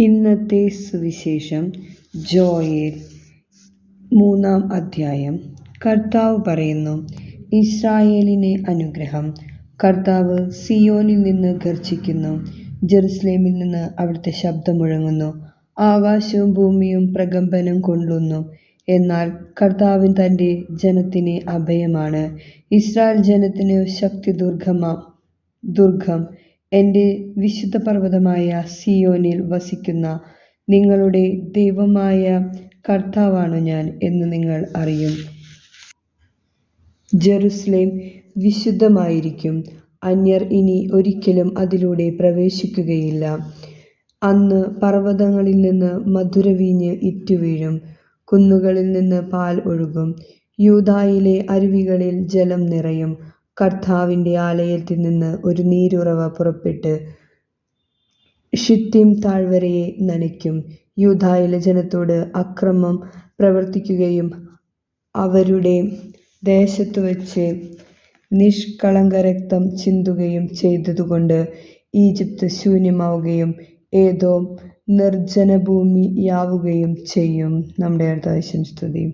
ഇന്നത്തെ സുവിശേഷം ജോയേൽ 3-ാം അധ്യായം. കർത്താവ് പറയുന്നു, ഇസ്രായേലിന് അനുഗ്രഹം. കർത്താവ് സിയോനിൽ നിന്ന് ഗർജിക്കുന്നു, ജെറുസലേമിൽ നിന്ന് അവിടുത്തെ ശബ്ദം മുഴങ്ങുന്നു. ആകാശവും ഭൂമിയും പ്രകമ്പനം കൊള്ളുന്നു. എന്നാൽ കർത്താവ് തൻ്റെ ജനത്തിന് അഭയമാണ്, ഇസ്രായേൽ ജനത്തിന് ദുർഗം. എൻ്റെ വിശുദ്ധ പർവ്വതമായ സിയോനിൽ വസിക്കുന്ന നിങ്ങളുടെ ദൈവമായ കർത്താവാണു ഞാൻ എന്ന് നിങ്ങൾ അറിയും. ജെറുസലേം വിശുദ്ധമായിരിക്കും, അന്യർ ഇനി ഒരിക്കലും അതിലൂടെ പ്രവേശിക്കുകയില്ല. അന്ന് പർവ്വതങ്ങളിൽ നിന്ന് മധുരവീഞ്ഞ് ഇറ്റുവീഴും, കുന്നുകളിൽ നിന്ന് പാൽ ഒഴുകും, യൂദായിലെ അരുവികളിൽ ജലം നിറയും. കർത്താവിൻ്റെ ആലയത്തിൽ നിന്ന് ഒരു നീരുറവ പുറപ്പെട്ട് ഷിത്തീം താഴ്വരയെ നനയ്ക്കും. യൂദായിലെ ജനത്തോട് അക്രമം പ്രവർത്തിക്കുകയും അവരുടെ ദേശത്തുവച്ച് നിഷ്കളങ്കരക്തം ചിന്തുകയും ചെയ്തതുകൊണ്ട് ഈജിപ്ത് ശൂന്യമാവുകയും ഏദോം നിർജ്ജനഭൂമിയാവുകയും ചെയ്യും. നമ്മുടെ കർത്താവിന്റെ സ്തുതി.